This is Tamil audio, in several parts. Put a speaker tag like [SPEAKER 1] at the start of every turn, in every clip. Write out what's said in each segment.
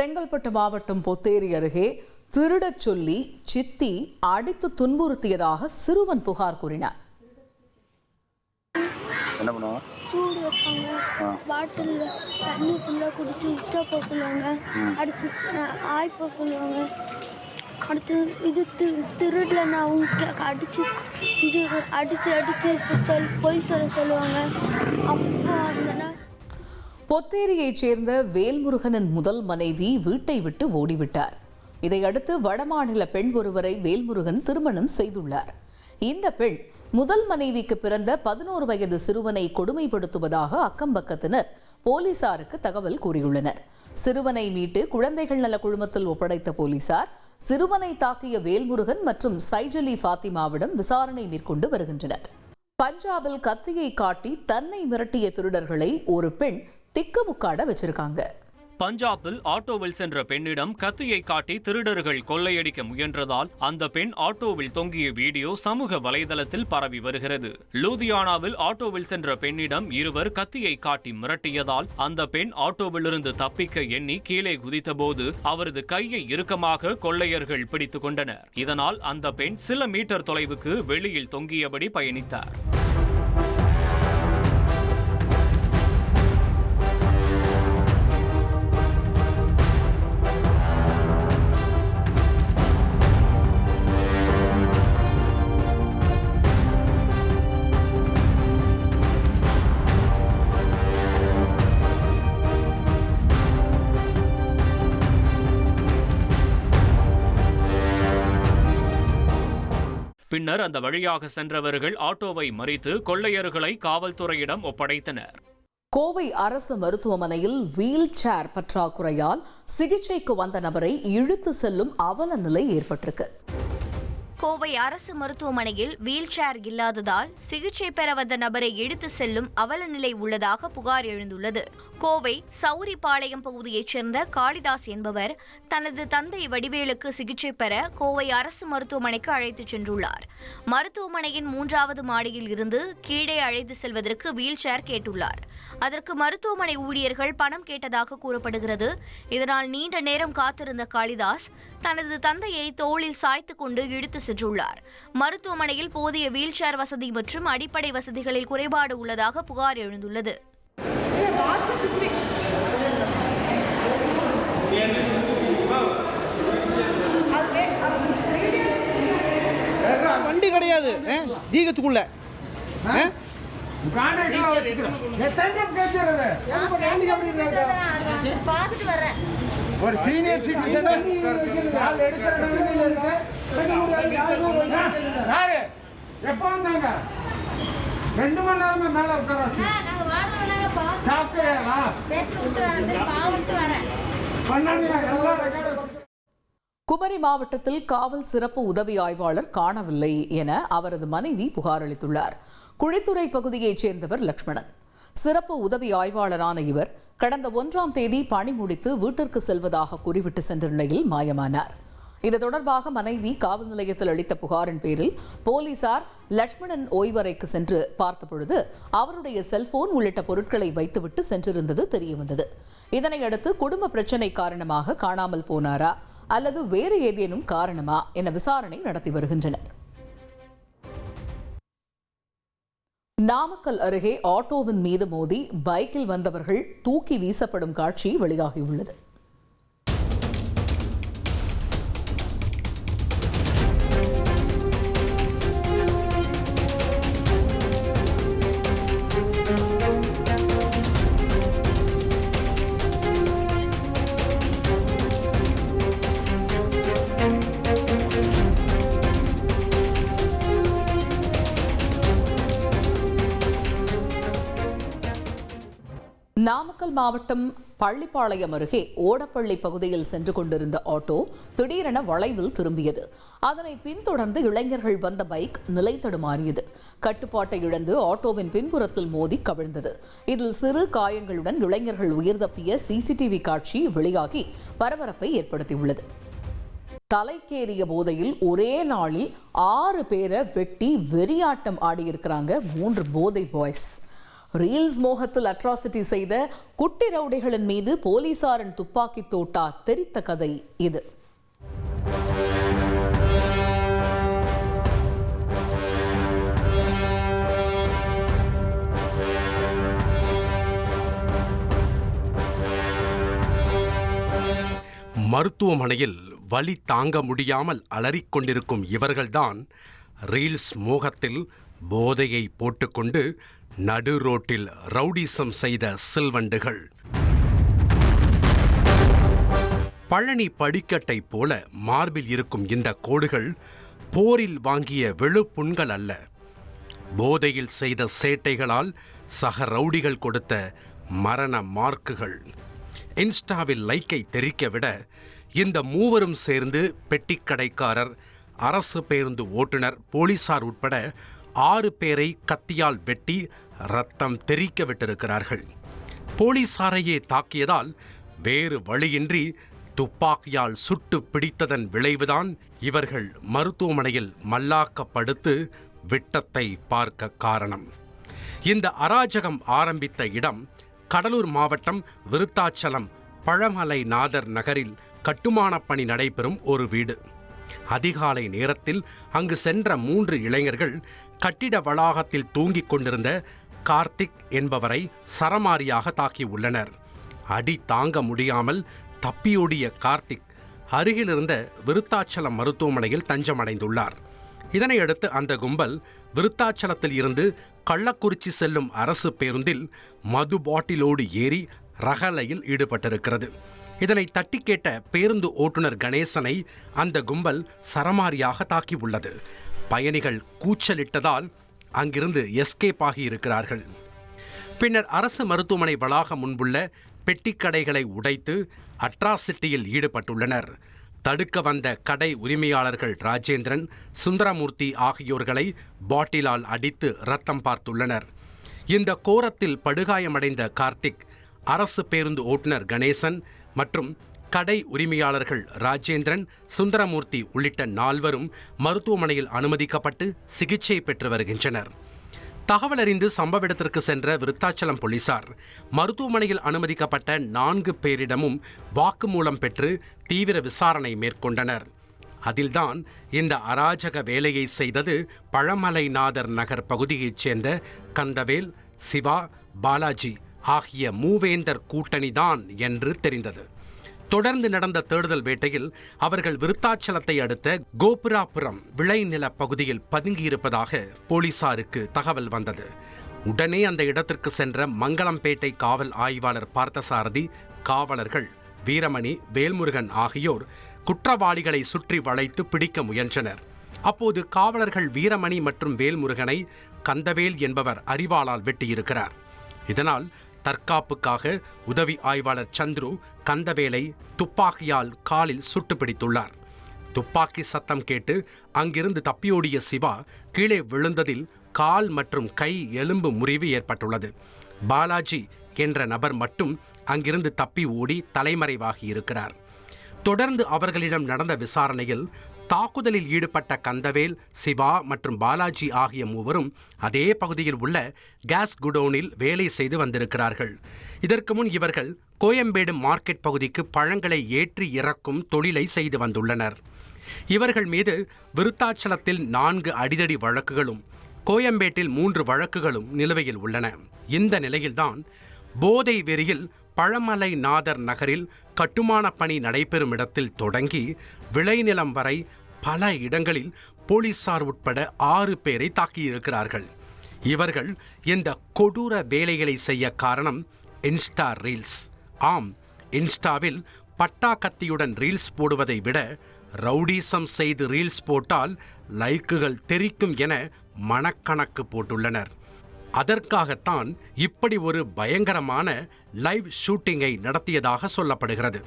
[SPEAKER 1] செங்கல்பட்டு மாவட்டம் பொத்தேரி அருகே திருடச் சொல்லி சித்தி அடித்து துன்புறுத்தியதாக சிறுவன் புகார் கூறினார்.
[SPEAKER 2] என்ன பண்ணுவாங்க?
[SPEAKER 3] சூடு வைப்பாங்க, பாட்டில் தண்ணி ஃபுல்லாக குடிச்சு இஷ்டம் போக சொல்லுவாங்க, அடுத்து ஆய் போக சொல்லுவாங்க, அடுத்து இது திருடலன்னு அவங்க அடித்து அடித்து பொய் சொல்லுவாங்க. அப்போ அந்த
[SPEAKER 1] பொத்தேரியைச் சேர்ந்த வேல்முருகனின் முதல் மனைவி வீட்டை விட்டு ஓடிவிட்டார். இதையடுத்து வடமாநில பெண் ஒருவரை வேல்முருகன் திருமணம் செய்துள்ளார். இந்த பெண் முதல் மனைவிக்கு பிறந்த 11 வயது சிறுவனை கொடுமைப்படுத்துவதாக அக்கம்பக்கத்தினர் போலீசாருக்கு தகவல் கூறியுள்ளனர். சிறுவனை மீட்டு குழந்தைகள் நல குழுமத்தில் ஒப்படைத்த போலீசார் சிறுவனை தாக்கிய வேல்முருகன் மற்றும் சைஜலி ஃபாத்திமாவிடம் விசாரணை மேற்கொண்டு வருகின்றனர். பஞ்சாபில் கத்தியை காட்டி தன்னை மிரட்டிய திருடர்களை ஒரு பெண் திக்குமுக்காட வச்சிருக்காங்க.
[SPEAKER 4] பஞ்சாபில் ஆட்டோவில் சென்ற பெண்ணிடம் கத்தியை காட்டி திருடர்கள் கொள்ளையடிக்க முயன்றதால் அந்த பெண் ஆட்டோவில் தொங்கிய வீடியோ சமூக வலைதளத்தில் பரவி வருகிறது. லூதியானாவில் ஆட்டோவில் சென்ற பெண்ணிடம் இருவர் கத்தியை காட்டி மிரட்டியதால் அந்த பெண் ஆட்டோவிலிருந்து தப்பிக்க எண்ணி கீழே குதித்தபோது அவரது கையை இறுக்கமாக கொள்ளையர்கள் பிடித்துக் கொண்டனர். இதனால் அந்த பெண் சில மீட்டர் தொலைவுக்கு வெளியில் தொங்கியபடி பயணித்தார். பின்னர் அந்த வழியாக சென்றவர்கள் ஆட்டோவை மறித்து கொள்ளையர்களை காவல்துறையிடம் ஒப்படைத்தனர்.
[SPEAKER 1] கோவை அரசு மருத்துவமனையில் வீல் சேர் பற்றாக்குறையால் சிகிச்சைக்கு வந்த நபரை இழுத்து செல்லும் அவல நிலை ஏற்பட்டிருக்கு.
[SPEAKER 5] கோவை அரசு மருத்துவமனையில் வீல் சேர் இல்லாததால் சிகிச்சை பெற வந்த நபரை இழுத்து செல்லும் அவல நிலை உள்ளதாக புகார் எழுந்துள்ளது. கோவை சௌரிபாளையம் பகுதியைச் சேர்ந்த காளிதாஸ் என்பவர் தனது தந்தை வடிவேலுக்கு சிகிச்சை பெற கோவை அரசு மருத்துவமனைக்கு அழைத்துச் சென்றுள்ளார். மருத்துவமனையின் 3வது மாடியில் இருந்து கீழே அழைத்து செல்வதற்கு வீல் சேர் கேட்டுள்ளார். அதற்கு மருத்துவமனை ஊழியர்கள் பணம் கேட்டதாக கூறப்படுகிறது. இதனால் நீண்ட நேரம் காத்திருந்த காளிதாஸ் தனது தந்தையை தோளில் சாய்த்து கொண்டு இழுத்து சென்றுள்ளார். மருத்துவமனையில் போதிய வீல் சேர் வசதி மற்றும் அடிப்படை வசதிகளில் குறைபாடு உள்ளதாக புகார் எழுந்துள்ளது.
[SPEAKER 6] வண்டி கிடையாது ஜிஹெச்சுக்குள்ள ஒரு சீனியர் சிட்டிசன் எப்போ வந்தாங்க 2 மணி நேரமா மேல உட்கார
[SPEAKER 1] குமரி மாவட்டத்தில் காவல் சிறப்பு உதவி ஆய்வாளர் காணவில்லை என அவரது மனைவி புகார் அளித்துள்ளார். குழித்துறை பகுதியைச் சேர்ந்தவர் லட்சுமணன். சிறப்பு உதவி ஆய்வாளரான இவர் கடந்த 1ஆம் தேதி பணி முடித்து வீட்டிற்கு செல்வதாக கூறிவிட்டு சென்ற நிலையில் மாயமானார். இது தொடர்பாக மனைவி காவல் நிலையத்தில் அளித்த புகாரின் பேரில் போலீசார் லட்சுமணன் ஓய்வறைக்கு சென்று பார்த்தபொழுது அவருடைய செல்போன் உள்ளிட்ட பொருட்களை வைத்துவிட்டு சென்றிருந்தது தெரியவந்தது. இதனையடுத்து குடும்ப பிரச்சினை காரணமாக காணாமல் போனாரா அல்லது வேறு ஏதேனும் காரணமா என விசாரணை நடத்தி வருகின்றனர். நாமக்கல் அருகே ஆட்டோவின் மீது மோதி பைக்கில் வந்தவர்கள் தூக்கி வீசப்படும் காட்சி வெளியாகியுள்ளது. நாமக்கல் மாவட்டம் பள்ளிப்பாளையம் அருகே ஓடப்பள்ளி பகுதியில் சென்று கொண்டிருந்த ஆட்டோ திடீரென வளைவில் திரும்பியது. அதனை பின்தொடர்ந்து இளைஞர்கள் வந்த பைக் நிலை தடுமாறியது. கட்டுப்பாட்டை இழந்து ஆட்டோவின் பின்புறத்தில் மோதி கவிழ்ந்தது. இதில் சிறு காயங்களுடன் இளைஞர்கள் உயிர் தப்பிய சிசிடிவி காட்சி வெளியாகி பரபரப்பை ஏற்படுத்தியுள்ளது. தலைக்கேறிய போதையில் ஒரே நாளில் 6 பேரை வெட்டி வெறியாட்டம் ஆடியிருக்கிறாங்க 3 போதை பாய்ஸ். ரீல்ஸ் மோகத்தில் அட்ராசிட்டி செய்த குட்டி ரவுடிகளின் மீது போலீசாரின் துப்பாக்கி தோட்டா தெரித்த கதை இது.
[SPEAKER 2] மருத்துவமனையில் வலி தாங்க முடியாமல் அலறிக்கொண்டிருக்கும் இவர்கள்தான் ரீல்ஸ் மோகத்தில் போதையை போட்டுக்கொண்டு நடு ரோட்டில் ரவுடிசம் செய்த சில்வண்டுகள். பழனி படிக்கட்டை போல மார்பில் இருக்கும் இந்த கோடுகள் போரில் வாங்கிய வெளுப்புண்கள் அல்ல, போதையில் செய்த சேட்டைகளால் சக ரவுடிகள் கொடுத்த மரண மார்க்குகள். இன்ஸ்டாவில் லைக்கை தெரிக்க விட இந்த மூவரும் சேர்ந்து பெட்டிக்கடைக்காரர், அரசு பேருந்து ஓட்டுநர், போலீசார் உட்பட 6 பேரை கத்தியால் வெட்டி ரத்தம் தெறிக்க விட்டிருக்கிறார்கள். போலீசாரையே தாக்கியதால் வேறு வழியின்றி துப்பாக்கியால் சுட்டு பிடித்ததன் விளைவுதான் இவர்கள் மருத்துவமனையில் மல்லாக்கப்படுத்து விட்டத்தை பார்க்க காரணம். இந்த அராஜகம் ஆரம்பித்த இடம் கடலூர் மாவட்டம் விருத்தாச்சலம் பழமலைநாதர் நகரில் கட்டுமான பணி நடைபெறும் ஒரு வீடு. அதிகாலை நேரத்தில் அங்கு சென்ற 3 இளைஞர்கள் கட்டிட வளாகத்தில் தூங்கிக் கொண்டிருந்த கார்த்திக் என்பவரை சரமாரியாக தாக்கியுள்ளனர். அடி தாங்க முடியாமல் தப்பியோடிய கார்த்திக் அருகிலிருந்த விருத்தாச்சலம் மருத்துவமனையில் தஞ்சமடைந்துள்ளார். இதனையடுத்து அந்த கும்பல் விருத்தாச்சலத்தில் இருந்து கள்ளக்குறிச்சி செல்லும் அரசு பேருந்தில் மது பாட்டிலோடு ஏறி ரகளையில் ஈடுபட்டிருக்கிறது. இதனை தட்டி கேட்ட பேருந்து ஓட்டுநர் கணேசனை அந்த கும்பல் சரமாரியாக தாக்கியுள்ளது. பயணிகள் கூச்சலிட்டதால் அங்கிருந்து எஸ்கேப் ஆகியிருக்கிறார்கள். பின்னர் அரசு மருத்துவமனை வளாகம் முன்புள்ள பெட்டிக்கடைகளை உடைத்து அட்ராசிட்டியில் ஈடுபட்டுள்ளனர். தடுக்க வந்த கடை உரிமையாளர்கள் ராஜேந்திரன், சுந்தரமூர்த்தி ஆகியோர்களை பாட்டிலால் அடித்து ரத்தம் பார்த்துள்ளனர். இந்த கோரத்தில் படுகாயமடைந்த கார்த்திக், அரசு பேருந்து ஓட்டுநர் கணேசன் மற்றும் கடை உரிமையாளர்கள் ராஜேந்திரன், சுந்தரமூர்த்தி உள்ளிட்ட 4வரும் மருத்துவமனையில் அனுமதிக்கப்பட்டு சிகிச்சை பெற்று வருகின்றனர். தகவல் அறிந்து சம்பவ இடத்திற்கு சென்ற விருத்தாச்சலம் போலீசார் மருத்துவமனையில் அனுமதிக்கப்பட்ட 4 பேரிடமும் வாக்குமூலம் பெற்று தீவிர விசாரணை மேற்கொண்டனர். அதில்தான் இந்த அராஜக வேலையை செய்தது பழமலைநாதர் நகர் பகுதியைச் சேர்ந்த கந்தவேல், சிவா, பாலாஜி ஆகிய மூவேந்தர் கூட்டணிதான் என்று தெரிந்தது. தொடர்ந்து நடந்த தேடுதல் வேட்டையில் அவர்கள் விருத்தாச்சலத்தை அடுத்த கோபுராபுரம் விளைநில பகுதியில் பதுங்கியிருப்பதாக போலீசாருக்கு தகவல் வந்தது. உடனே அந்த இடத்திற்கு சென்ற மங்களம்பேட்டை காவல் ஆய்வாளர் பார்த்தசாரதி, காவலர்கள் வீரமணி, வேல்முருகன் ஆகியோர் குற்றவாளிகளை சுற்றி வளைத்து பிடிக்க முயன்றனர். அப்போது காவலர்கள் வீரமணி மற்றும் வேல்முருகனை கந்தவேல் என்பவர் அரிவாளால் வெட்டியிருக்கிறார். இதனால் தற்காப்புக்காக உதவி ஆய்வாளர் சந்துரு கந்தவேலை துப்பாக்கியால் காலில் சுட்டு பிடித்துள்ளார். துப்பாக்கி சத்தம் கேட்டு அங்கிருந்து தப்பியோடிய சிவா கீழே விழுந்ததில் கால் மற்றும் கை எலும்பு முறிவு ஏற்பட்டுள்ளது. பாலாஜி என்ற நபர் மட்டும் அங்கிருந்து தப்பி ஓடி தலைமறைவாகி இருக்கிறார். தொடர்ந்து அவர்களிடம் நடந்த விசாரணையில் தாக்குதலில் ஈடுபட்ட கந்தவேல், சிவா மற்றும் பாலாஜி ஆகிய மூவரும் அதே பகுதியில் உள்ள கேஸ் குடோனில் வேலை செய்து வந்திருக்கிறார்கள். இதற்கு முன் இவர்கள் கோயம்பேடு மார்க்கெட் பகுதிக்கு பழங்களை ஏற்றி இறக்கும் தொழிலை செய்து வந்துள்ளனர். இவர்கள் மீது விருத்தாச்சலத்தில் 4 அடிதடி வழக்குகளும் கோயம்பேட்டில் 3 வழக்குகளும் நிலுவையில் உள்ளன. இந்த நிலையில்தான் போதை வெறியில் பழமலைநாதர் நகரில் கட்டுமான பணி நடைபெறும் இடத்தில் தொடங்கி விளைநிலம் வரை பல இடங்களில் போலீசார் உட்பட 6 பேரை தாக்கியிருக்கிறார்கள். இவர்கள் இந்த கொடூர வேலைகளை செய்ய காரணம் இன்ஸ்டா ரீல்ஸ். ஆம், இன்ஸ்டாவில் பட்டா கத்தியுடன் ரீல்ஸ் போடுவதை விட ரவுடிசம் செய்து ரீல்ஸ் போட்டால் லைக்குகள் தெரிக்கும் என மனக்கணக்கு போட்டுள்ளனர். அதற்காகத்தான் இப்படி ஒரு பயங்கரமான லைவ் ஷூட்டிங்கை நடத்தியதாக சொல்லப்படுகிறது.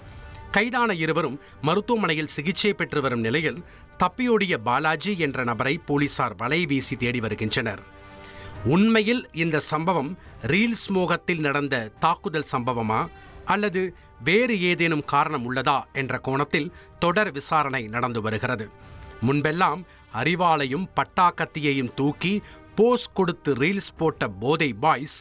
[SPEAKER 2] கைதான இருவரும் மருத்துவமனையில் சிகிச்சை பெற்று வரும் நிலையில் தப்பியோடிய பாலாஜி என்ற நபரை போலீசார் வலை வீசி தேடி வருகின்றனர். உண்மையில் இந்த சம்பவம் ரீல்ஸ் மோகத்தில் நடந்த தாக்குதல் சம்பவமா அல்லது வேறு ஏதேனும் காரணம் உள்ளதா என்ற கோணத்தில் தொடர் விசாரணை நடந்து வருகிறது. முன்பெல்லாம் அரிவாளையும் பட்டாக்கத்தியையும் தூக்கி போஸ் கொடுத்து ரீல்ஸ் போட்ட போதை பாய்ஸ்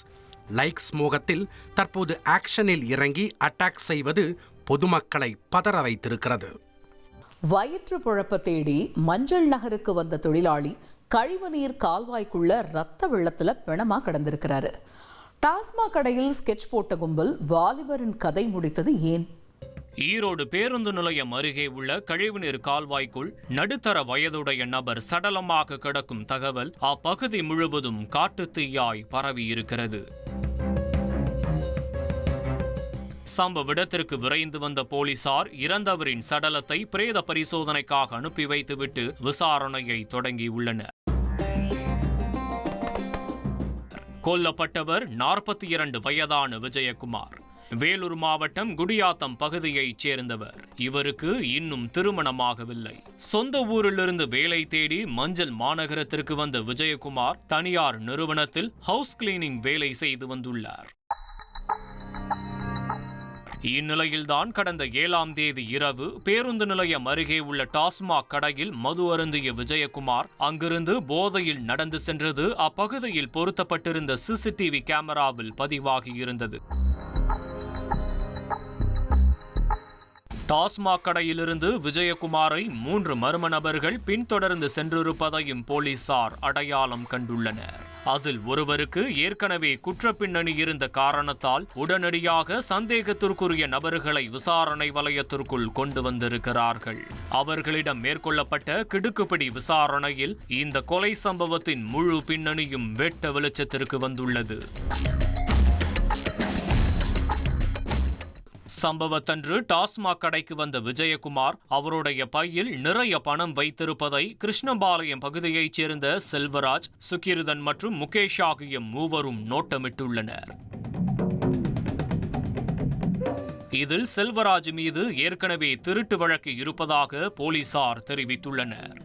[SPEAKER 2] லைக்ஸ் மோகத்தில் தற்போது ஆக்ஷனில் இறங்கி அட்டாக் செய்வது பொதுமக்களை பதற வைத்திருக்கிறது.
[SPEAKER 1] வயிற்று புழப்ப தேடி மஞ்சள் நகருக்கு வந்த தொழிலாளி கழிவுநீர் கால்வாய்க்குள்ள ரத்த வெள்ளத்துல பிணமா கிடந்திருக்கிறாரு. டாஸ்மாக் கடையில் ஸ்கெட்ச் போட்ட கும்பல் வாலிபரின் கதை முடித்தது ஏன்?
[SPEAKER 4] ஈரோடு பேருந்து நிலையம் அருகே உள்ள கழிவுநீர் கால்வாய்க்குள் நடுத்தர வயதுடைய நபர் சடலமாக கிடக்கும் தகவல் அப்பகுதி முழுவதும் காட்டுத்தீயாய் பரவியிருக்கிறது. சம்பவ இடத்திற்கு விரைந்து வந்த போலீசார் இறந்தவரின் சடலத்தை பிரேத பரிசோதனைக்காக அனுப்பி வைத்துவிட்டு விசாரணையை தொடங்கியுள்ளனர். கொல்லப்பட்டவர் 42 வயதான விஜயகுமார். வேலூர் மாவட்டம் குடியாத்தம் பகுதியைச் சேர்ந்தவர். இவருக்கு இன்னும் திருமணமாகவில்லை. சொந்த ஊரிலிருந்து வேலை தேடி மஞ்சள் மாநகரத்திற்கு வந்த விஜயகுமார் தனியார் நிறுவனத்தில் ஹவுஸ் கிளீனிங் வேலை செய்து வந்துள்ளார். இந்நிலையில்தான் கடந்த 7ஆம் தேதி இரவு பேருந்து நிலையம் அருகே உள்ள டாஸ்மாக் கடையில் மது அருந்திய விஜயகுமார் அங்கிருந்து போதையில் நடந்து சென்றது அப்பகுதியில் பொருத்தப்பட்டிருந்த சிசிடிவி கேமராவில் பதிவாகியிருந்தது. டாஸ்மாக் கடையிலிருந்து விஜயகுமாரை 3 மர்ம நபர்கள் பின்தொடர்ந்து சென்றிருப்பதையும் போலீசார் அடையாளம் கண்டுள்ளனர். அதில் ஒருவருக்கு ஏற்கனவே குற்றப்பின்னணி இருந்த காரணத்தால் உடனடியாக சந்தேகத்திற்குரிய நபர்களை விசாரணை வலயத்திற்குள் கொண்டு வந்திருக்கிறார்கள். அவர்களிடம் மேற்கொள்ளப்பட்ட கிடுக்குப்பிடி விசாரணையில் இந்த கொலை சம்பவத்தின் முழு பின்னணியும் வெட்ட வெளிச்சத்திற்கு வந்துள்ளது. சம்பவத்தன்று டாஸ்மாக் கடைக்கு வந்த விஜயகுமார் அவருடைய பையில் நிறைய பணம் வைத்திருப்பதை கிருஷ்ணபாளையம் பகுதியைச் சேர்ந்த செல்வராஜ், சுகிர்தன் மற்றும் முகேஷ் ஆகிய மூவரும் நோட்டமிட்டுள்ளனர். இதில் செல்வராஜ் மீது ஏற்கனவே திருட்டு வழக்கு இருப்பதாக போலீசார் தெரிவித்துள்ளனர்.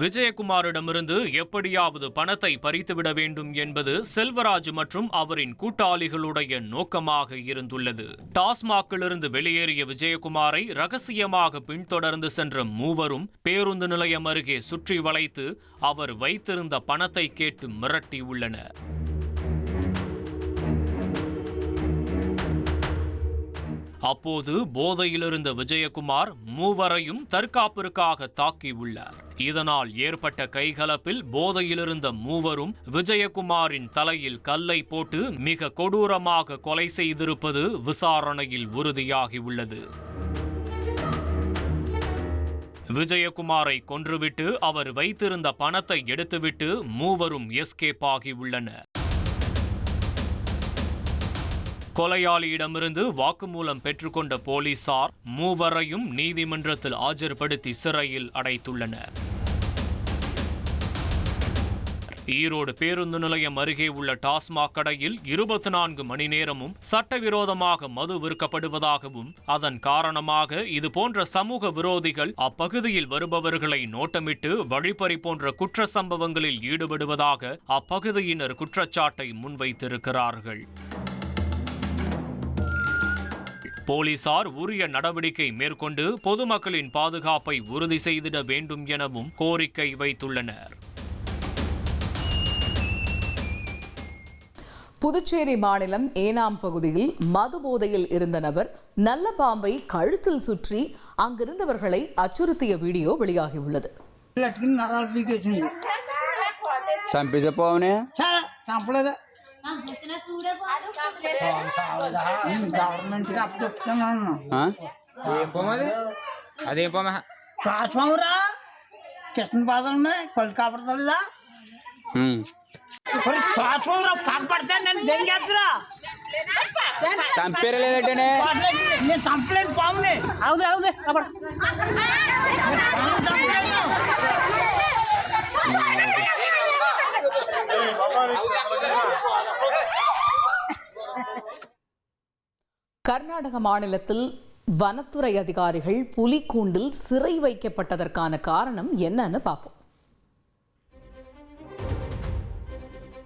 [SPEAKER 4] விஜயகுமாரிடமிருந்து எப்படியாவது பணத்தை பறித்துவிட வேண்டும் என்பது செல்வராஜ் மற்றும் அவரின் கூட்டாளிகளுடைய நோக்கமாக இருந்துள்ளது. டாஸ்மாக்கிலிருந்து வெளியேறிய விஜயகுமாரை ரகசியமாக பின்தொடர்ந்து சென்ற மூவரும் பேருந்து நிலையம் அருகே சுற்றி வளைத்து அவர் வைத்திருந்த பணத்தை கேட்டு மிரட்டியுள்ளனர். அப்போது போதையிலிருந்த விஜயகுமார் மூவரையும் தற்காப்பிற்காக தாக்கியுள்ளார். இதனால் ஏற்பட்ட கைகலப்பில் போதையிலிருந்த மூவரும் விஜயகுமாரின் தலையில் கல்லை போட்டு மிக கொடூரமாக கொலை செய்திருப்பது விசாரணையில் உறுதியாகியுள்ளது. விஜயகுமாரை கொன்றுவிட்டு அவர் வைத்திருந்த பணத்தை எடுத்துவிட்டு மூவரும் எஸ்கேப் ஆகியுள்ளனர். கொலையாளியிடமிருந்து வாக்குமூலம் பெற்றுக்கொண்ட போலீசார் மூவரையும் நீதிமன்றத்தில் ஆஜர்படுத்தி சிறையில் அடைத்துள்ளனர். ஈரோடு பேருந்து நிலையம் அருகே உள்ள டாஸ்மாக் கடையில் 24 மணி நேரமும் சட்டவிரோதமாக மது விற்கப்படுவதாகவும் அதன் காரணமாக இதுபோன்ற சமூக விரோதிகள் அப்பகுதியில் வருபவர்களை நோட்டமிட்டு வழிப்பறி போன்ற குற்ற சம்பவங்களில் ஈடுபடுவதாக அப்பகுதியினர் குற்றச்சாட்டை முன்வைத்திருக்கிறார்கள். போலீசார் உரிய நடவடிக்கை மேற்கொண்டு பொதுமக்களின் பாதுகாப்பை உறுதி செய்திட வேண்டும் எனவும் கோரிக்கை வைத்துள்ளனர்.
[SPEAKER 1] புதுச்சேரி மாநிலம் ஏனாம் பகுதியில் மது போதையில் இருந்த நபர் நல்ல பாம்பை கழுத்தில் சுற்றி அங்கிருந்தவர்களை அச்சுறுத்திய வீடியோ வெளியாகியுள்ளது. கர்நாடக மாநிலத்தில் வனத்துறை அதிகாரிகள் புலிக்கூண்டில் சிறை வைக்கப்பட்டதற்கான காரணம் என்னன்னு பார்ப்போம்.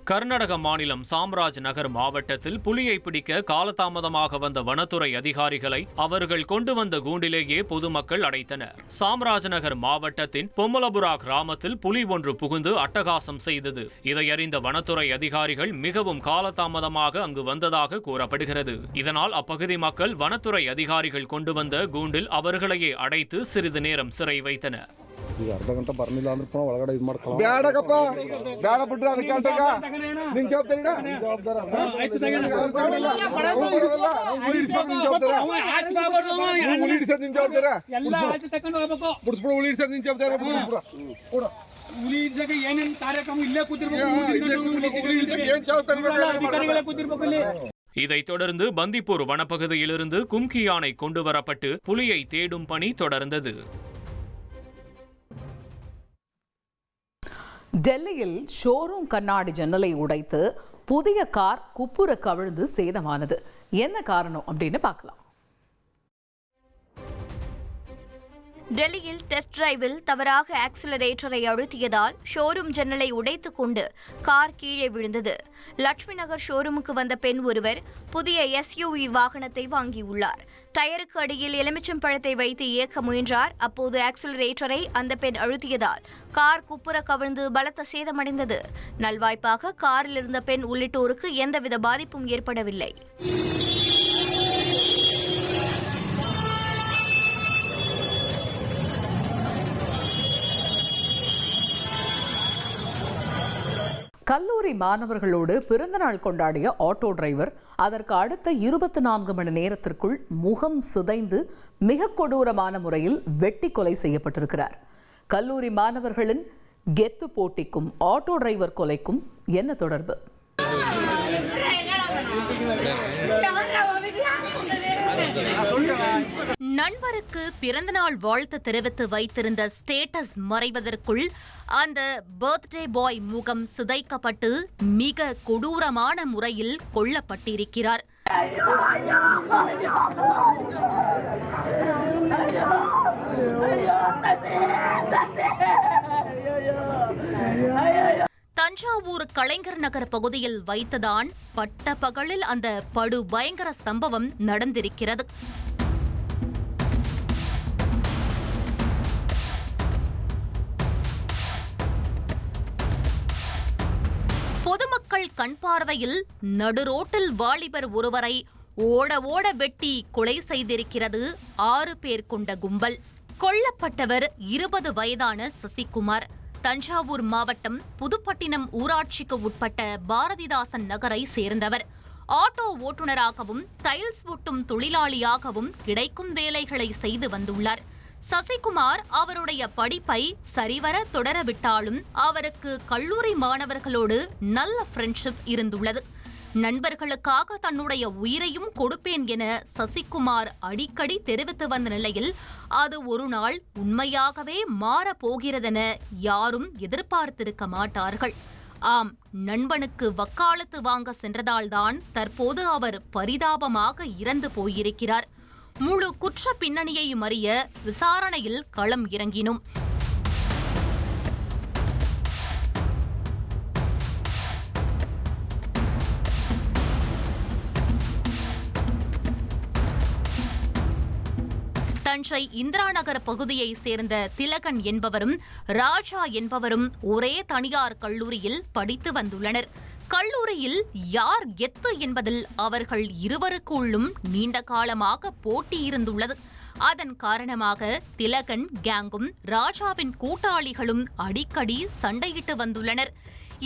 [SPEAKER 4] கர்நாடக மாநிலம் சாம்ராஜ் நகர் மாவட்டத்தில் புலியை பிடிக்க காலதாமதமாக வந்த வனத்துறை அதிகாரிகளை அவர்கள் கொண்டு வந்த கூண்டிலேயே பொதுமக்கள் அடைத்தனர். சாம்ராஜ் நகர் மாவட்டத்தின் பொம்மலபுரா கிராமத்தில் புலி ஒன்று புகுந்து அட்டகாசம் செய்தது. இதை அறிந்த வனத்துறை அதிகாரிகள் மிகவும் காலதாமதமாக அங்கு வந்ததாக கூறப்படுகிறது. இதனால் அப்பகுதி மக்கள் வனத்துறை அதிகாரிகள் கொண்டு வந்த கூண்டில் அவர்களையே அடைத்து சிறிது நேரம் சிறை வைத்தனர்.
[SPEAKER 7] ಈಗ ಅರ್ಧ ಗಂಟೆ ಬರ್ಲಿಲ್ಲ ಅಂದ್ರೆ ಪುನಃ ಒಳಗಡೆ ಇದು ಮಾಡ್ಕೊಳ್ಳೋ
[SPEAKER 6] ಬೇಡಕಪ್ಪ ಬೇಡ ಬಿಟ್ರೆ ಅದಕ್ಕೆ ಅಂತಕ ನಿನ್ ಜವಾಬ್ದಾರಿ
[SPEAKER 8] ಏನೇನು ಕಾರ್ಯಕ್ರಮ ಇಲ್ಲೇ ಕೂತಿರ್ಬೇಕು.
[SPEAKER 4] இதைத் தொடர்ந்து பந்திப்பூர் வனப்பகுதியிலிருந்து கும்கி யானை கொண்டுவரப்பட்டு புலியை தேடும் பணி தொடர்ந்தது.
[SPEAKER 1] டெல்லியில் ஷோரூம் கண்ணாடி ஜன்னலை உடைத்து புதிய கார் குப்புற கவிழ்ந்து சேதமானது. என்ன காரணம் அப்படின்னு பார்க்கலாம்.
[SPEAKER 5] டெல்லியில் டெஸ்ட் டிரைவில் தவறாக ஆக்சிலரேட்டரை அழுத்தியதால் ஷோரூம் ஜன்னலை உடைத்துக் கொண்டு கார் கீழே விழுந்தது. லட்சுமி நகர் ஷோரூமுக்கு வந்த பெண் ஒருவர் புதிய SUV வாகனத்தை வாங்கியுள்ளார். டயருக்கு அடியில் எலுமிச்சம் பழத்தை வைத்து இயக்க முயன்றார். அப்போது ஆக்சிலரேட்டரை அந்த பெண் அழுத்தியதால் கார் குப்புற கவிழ்ந்து பலத்த சேதமடைந்தது. நல்வாய்ப்பாக காரில் இருந்த பெண் உள்ளிட்டோருக்கு எந்தவித பாதிப்பும் ஏற்படவில்லை.
[SPEAKER 1] கல்லூரி மாணவர்களோடு பிறந்தநாள் கொண்டாடிய ஆட்டோ டிரைவர் அதற்கு அடுத்த 24 மணி நேரத்திற்குள் முகம் சிதைந்து மிக கொடூரமான முறையில் வெட்டி கொலை செய்யப்பட்டிருக்கிறார். கல்லூரி மாணவர்களின் கெத்து போட்டிக்கும் ஆட்டோ டிரைவர் கொலைக்கும் என்ன தொடர்பு?
[SPEAKER 9] நண்பருக்கு பிறந்தநாள் வாழ்த்து தெரிவித்து வைத்திருந்த ஸ்டேட்டஸ் மறைவதற்குள் அந்த பர்த்டே பாய் முகம் சிதைக்கப்பட்டு மிக கொடூரமான முறையில் கொல்லப்பட்டிருக்கிறார். தஞ்சாவூர் கலைஞர் நகர் பகுதியில் வைத்துதான் பட்ட பகலில் அந்த படு பயங்கர சம்பவம் நடந்திருக்கிறது. பொதுமக்கள் கண் பார்வையில் நடுரோட்டில் வாலிபர் ஒருவரை ஓட ஓட வெட்டி கொலை செய்திருக்கிறது 6 பேர் கொண்ட கும்பல். கொல்லப்பட்டவர் 20 வயதான சசிகுமார். தஞ்சாவூர் மாவட்டம் புதுப்பட்டினம் ஊராட்சிக்கு உட்பட்ட பாரதிதாசன் நகரை சேர்ந்தவர். ஆட்டோ ஓட்டுநராகவும் டைல்ஸ் ஒட்டும் தொழிலாளியாகவும் கிடைக்கும் வேலைகளை செய்து வந்துள்ளார். சசிகுமார் அவருடைய படிப்பை சரிவர தொடரவிட்டாலும் அவருக்கு கல்லூரி மாணவர்களோடு நல்ல ஃப்ரெண்ட்ஷிப் இருந்துள்ளது. நண்பர்களுக்காக தன்னுடைய உயிரையும் கொடுப்பேன் என சசிகுமார் அடிக்கடி தெரிவித்து வந்த நிலையில் அது ஒரு நாள் உண்மையாகவே மாறப்போகிறதென யாரும் எதிர்பார்த்திருக்க மாட்டார்கள். ஆம், நண்பனுக்கு வக்காலத்து வாங்க சென்றதால்தான் தற்போது அவர் பரிதாபமாக இறந்து போயிருக்கிறார். முழு குற்ற பின்னணியையும் அறிய விசாரணையில் களம் இறங்கினோம். தஞ்சை இந்திரா நகர் பகுதியை சேர்ந்த திலகன் என்பவரும் ராஜா என்பவரும் ஒரே தனியார் கல்லூரியில் படித்து வந்துள்ளனர். கல்லூரியில் யார் கெத்து என்பதில் அவர்கள் இருவருக்குள்ளும் நீண்ட காலமாக போட்டி இருந்துள்ளது. அதன் காரணமாக திலகன் கேங்கும் ராஜாவின் கூட்டாளிகளும் அடிக்கடி சண்டையிட்டு வந்துள்ளனர்.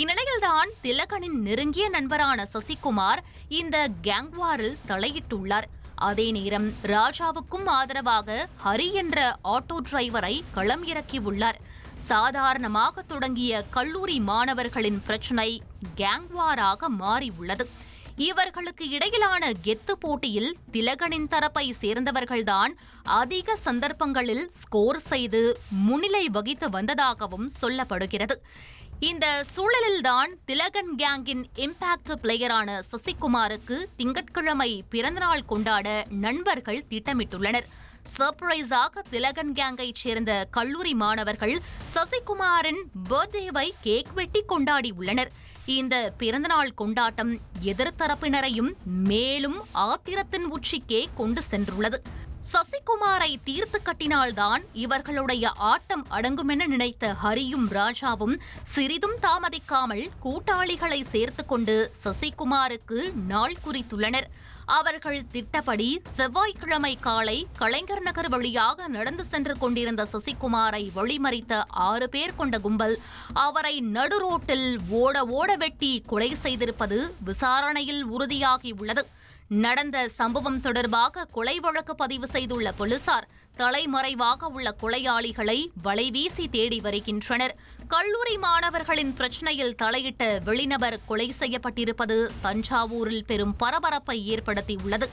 [SPEAKER 9] இந்நிலையில்தான் திலகனின் நெருங்கிய நண்பரான சசிகுமார் இந்த கேங்வாரில் தலையிட்டுள்ளார். அதே நேரம் ராஜாவுக்கும் ஆதரவாக ஹரி என்ற ஆட்டோ டிரைவரை களம் இறக்கியுள்ளார். சாதாரணமாக தொடங்கிய கல்லூரி மாணவர்களின் பிரச்சினை கேங்வாராக மாறியுள்ளது. இவர்களுக்கு இடையிலான கெத்து போட்டியில் திலகனின் தரப்பை சேர்ந்தவர்கள்தான் அதிக சந்தர்ப்பங்களில் ஸ்கோர் செய்து முன்னிலை வகித்து வந்ததாகவும் சொல்லப்படுகிறது. இந்த சூழலில்தான் திலகன் கேங்கின் இம்பாக்ட் பிளேயரான சசிகுமாருக்கு திங்கட்கிழமை பிறந்தநாள் கொண்டாட நண்பர்கள் திட்டமிட்டுள்ளனர். சர்ப்ரைஸாக திலகன் கேங்கைச் சேர்ந்த கல்லூரி மாணவர்கள் சசிகுமாரின் பர்த்டேவை கேக் வெட்டி கொண்டாடி உள்ளனர். இந்த பிறந்தநாள் கொண்டாட்டம் எதிர்த்தரப்பினரையும் மேலும் ஆத்திரத்தின் உச்சிக்கே கொண்டு சென்றுள்ளது. சசிகுமாரை தீர்த்து கட்டினால்தான் இவர்களுடைய ஆட்டம் அடங்கும் என நினைத்த ஹரியும் ராஜாவும் சிறிதும் தாமதிக்காமல் கூட்டாளிகளை சேர்த்து கொண்டு சசிகுமாருக்கு நாள் குறித்துள்ளனர். அவர்கள் திட்டப்படி செவ்வாய்க்கிழமை காலை கலைஞர் நகர் வழியாக நடந்து சென்று கொண்டிருந்த சசிகுமாரை வழிமறித்த 6 பேர் கொண்ட கும்பல் அவரை நடுரோட்டில் ஓட வெட்டி கொலை செய்திருப்பது விசாரணையில் உறுதியாகியுள்ளது. நடந்த சம்பவம் தொடர்பாக கொலை வழக்கு பதிவு செய்துள்ள போலீசார் தலைமறைவாக உள்ள கொலையாளிகளை வலைவீசி தேடி வருகின்றனர். கல்லூரி மாணவர்களின் பிரச்சனையில் தலையிட்ட வெளிநபர் கொலை செய்யப்பட்டிருப்பது தஞ்சாவூரில் பெரும் பரபரப்பை ஏற்படுத்தியுள்ளது.